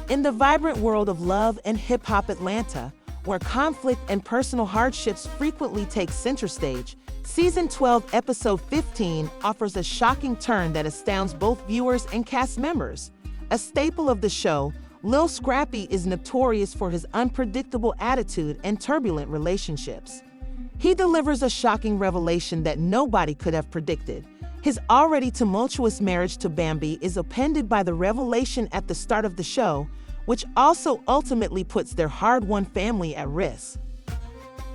In the vibrant world of love and hip-hop Atlanta, where conflict and personal hardships frequently take center stage, Season 12, Episode 15 offers a shocking turn that astounds both viewers and cast members. A staple of the show, Lil Scrappy is notorious for his unpredictable attitude and turbulent relationships. He delivers a shocking revelation that nobody could have predicted. His already tumultuous marriage to Bambi is appended by the revelation at the start of the show, which also ultimately puts their hard-won family at risk.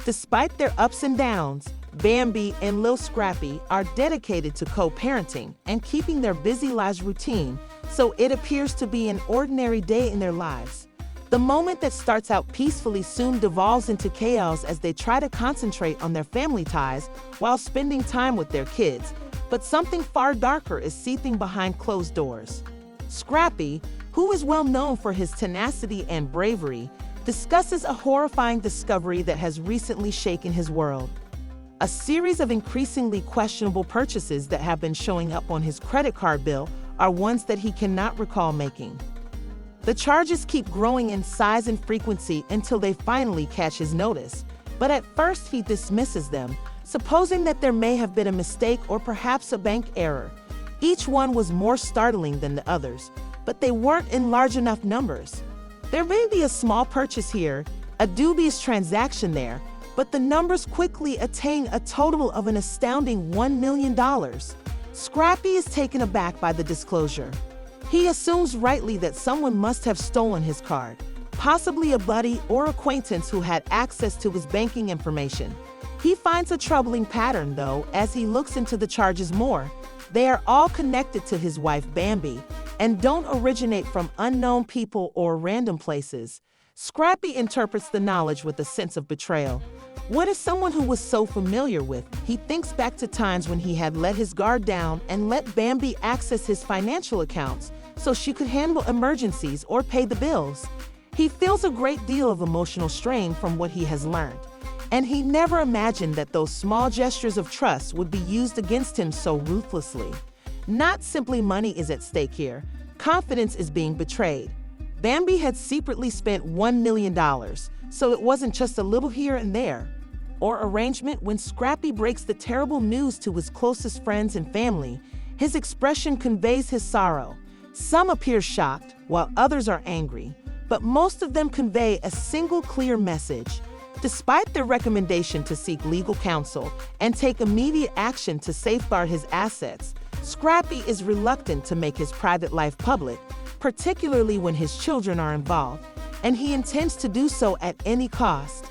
Despite their ups and downs, Bambi and Lil Scrappy are dedicated to co-parenting and keeping their busy lives routine, so it appears to be an ordinary day in their lives. The moment that starts out peacefully soon devolves into chaos as they try to concentrate on their family ties while spending time with their kids, but something far darker is seething behind closed doors. Scrappy, who is well known for his tenacity and bravery, discusses a horrifying discovery that has recently shaken his world. A series of increasingly questionable purchases that have been showing up on his credit card bill are ones that he cannot recall making. The charges keep growing in size and frequency until they finally catch his notice, but at first he dismisses them, supposing that there may have been a mistake or perhaps a bank error. Each one was more startling than the others, but they weren't in large enough numbers. There may be a small purchase here, a dubious transaction there, but the numbers quickly attain a total of an astounding $1 million. Scrappy is taken aback by the disclosure. He assumes rightly that someone must have stolen his card, possibly a buddy or acquaintance who had access to his banking information. He finds a troubling pattern, though, as he looks into the charges more. They are all connected to his wife Bambi and don't originate from unknown people or random places. Scrappy interprets the knowledge with a sense of betrayal. What is someone who was so familiar with? He thinks back to times when he had let his guard down and let Bambi access his financial accounts so she could handle emergencies or pay the bills. He feels a great deal of emotional strain from what he has learned, and he never imagined that those small gestures of trust would be used against him so ruthlessly. Not simply money is at stake here, confidence is being betrayed. Bambi had secretly spent $1 million, so it wasn't just a little here and there. Or arrangement. When Scrappy breaks the terrible news to his closest friends and family, his expression conveys his sorrow. Some appear shocked, while others are angry, but most of them convey a single clear message. Despite their recommendation to seek legal counsel and take immediate action to safeguard his assets, Scrappy is reluctant to make his private life public, particularly when his children are involved, and he intends to do so at any cost.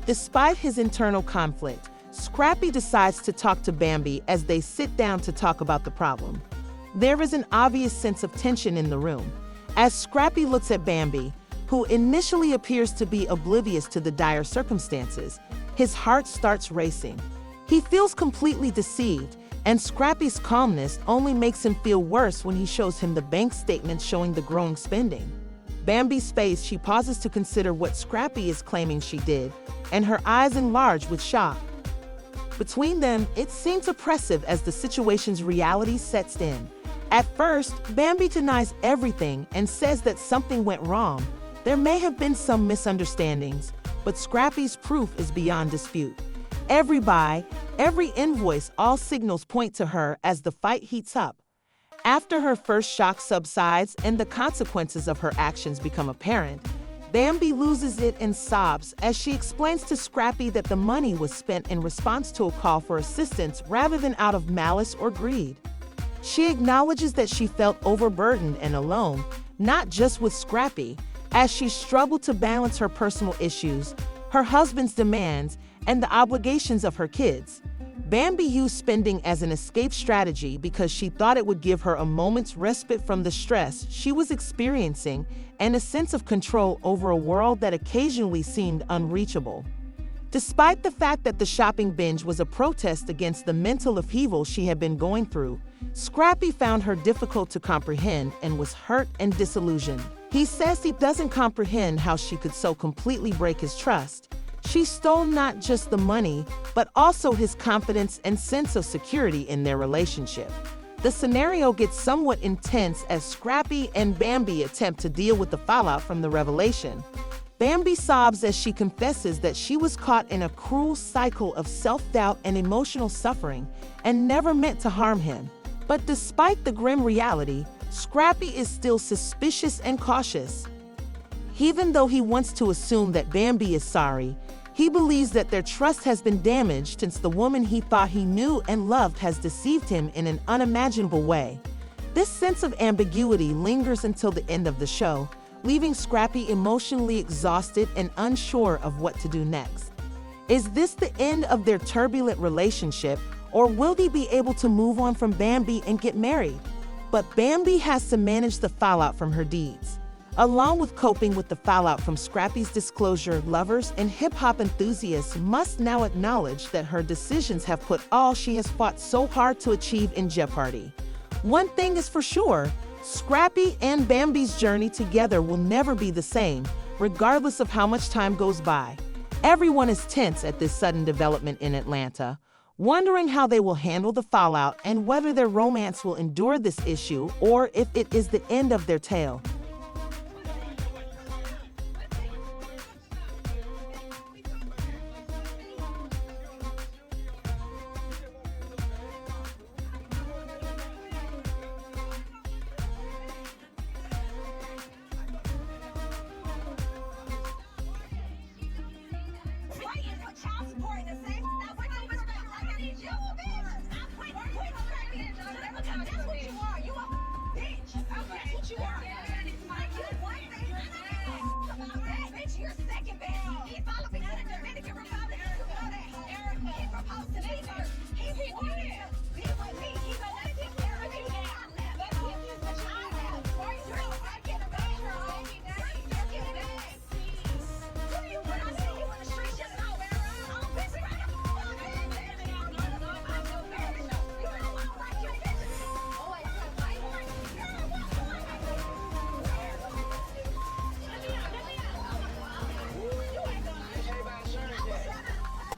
Despite his internal conflict, Scrappy decides to talk to Bambi as they sit down to talk about the problem. There is an obvious sense of tension in the room. As Scrappy looks at Bambi, who initially appears to be oblivious to the dire circumstances, his heart starts racing. He feels completely deceived, and Scrappy's calmness only makes him feel worse when he shows him the bank statements showing the growing spending. Bambi's face, she pauses to consider what Scrappy is claiming she did, and her eyes enlarge with shock. Between them, it seems oppressive as the situation's reality sets in. At first, Bambi denies everything and says that something went wrong. There may have been some misunderstandings, but Scrappy's proof is beyond dispute. Every buy, every invoice, all signals point to her as the fight heats up. After her first shock subsides and the consequences of her actions become apparent, Bambi loses it and sobs as she explains to Scrappy that the money was spent in response to a call for assistance rather than out of malice or greed. She acknowledges that she felt overburdened and alone, not just with Scrappy, as she struggled to balance her personal issues, her husband's demands, and the obligations of her kids. Bambi used spending as an escape strategy because she thought it would give her a moment's respite from the stress she was experiencing and a sense of control over a world that occasionally seemed unreachable. Despite the fact that the shopping binge was a protest against the mental upheaval she had been going through, Scrappy found her difficult to comprehend and was hurt and disillusioned. He says he doesn't comprehend how she could so completely break his trust. She stole not just the money, but also his confidence and sense of security in their relationship. The scenario gets somewhat intense as Scrappy and Bambi attempt to deal with the fallout from the revelation. Bambi sobs as she confesses that she was caught in a cruel cycle of self-doubt and emotional suffering and never meant to harm him. But despite the grim reality, Scrappy is still suspicious and cautious. Even though he wants to assume that Bambi is sorry, he believes that their trust has been damaged since the woman he thought he knew and loved has deceived him in an unimaginable way. This sense of ambiguity lingers until the end of the show, leaving Scrappy emotionally exhausted and unsure of what to do next. Is this the end of their turbulent relationship, or will they be able to move on from Bambi and get married? But Bambi has to manage the fallout from her deeds. Along with coping with the fallout from Scrappy's disclosure, lovers and hip-hop enthusiasts must now acknowledge that her decisions have put all she has fought so hard to achieve in jeopardy. One thing is for sure, Scrappy and Bambi's journey together will never be the same, regardless of how much time goes by. Everyone is tense at this sudden development in Atlanta, wondering how they will handle the fallout and whether their romance will endure this issue or if it is the end of their tale.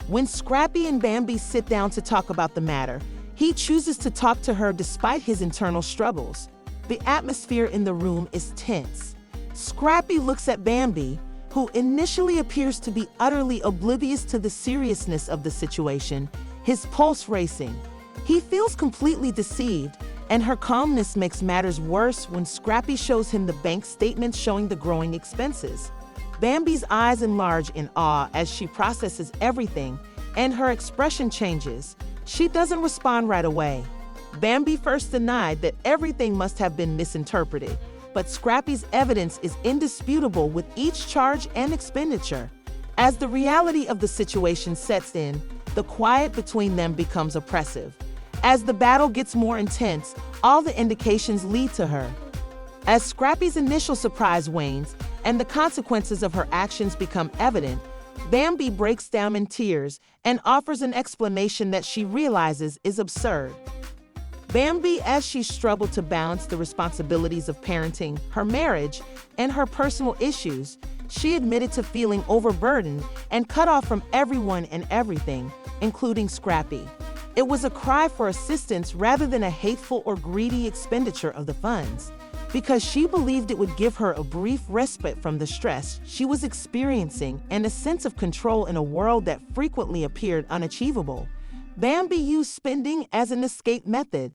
When Scrappy and Bambi sit down to talk about the matter, he chooses to talk to her despite his internal struggles. The atmosphere in the room is tense. Scrappy looks at Bambi, who initially appears to be utterly oblivious to the seriousness of the situation, his pulse racing. He feels completely deceived, and her calmness makes matters worse when Scrappy shows him the bank statements showing the growing expenses. Bambi's eyes enlarge in awe as she processes everything, and her expression changes. She doesn't respond right away. Bambi first denied that everything must have been misinterpreted, but Scrappy's evidence is indisputable with each charge and expenditure. As the reality of the situation sets in, the quiet between them becomes oppressive. As the battle gets more intense, all the indications lead to her. As Scrappy's initial surprise wanes and the consequences of her actions become evident, Bambi breaks down in tears and offers an explanation that she realizes is absurd. Bambi, as she struggled to balance the responsibilities of parenting, her marriage, and her personal issues, she admitted to feeling overburdened and cut off from everyone and everything, including Scrappy. It was a cry for assistance rather than a hateful or greedy expenditure of the funds, because she believed it would give her a brief respite from the stress she was experiencing and a sense of control in a world that frequently appeared unachievable. Bambi used spending as an escape method,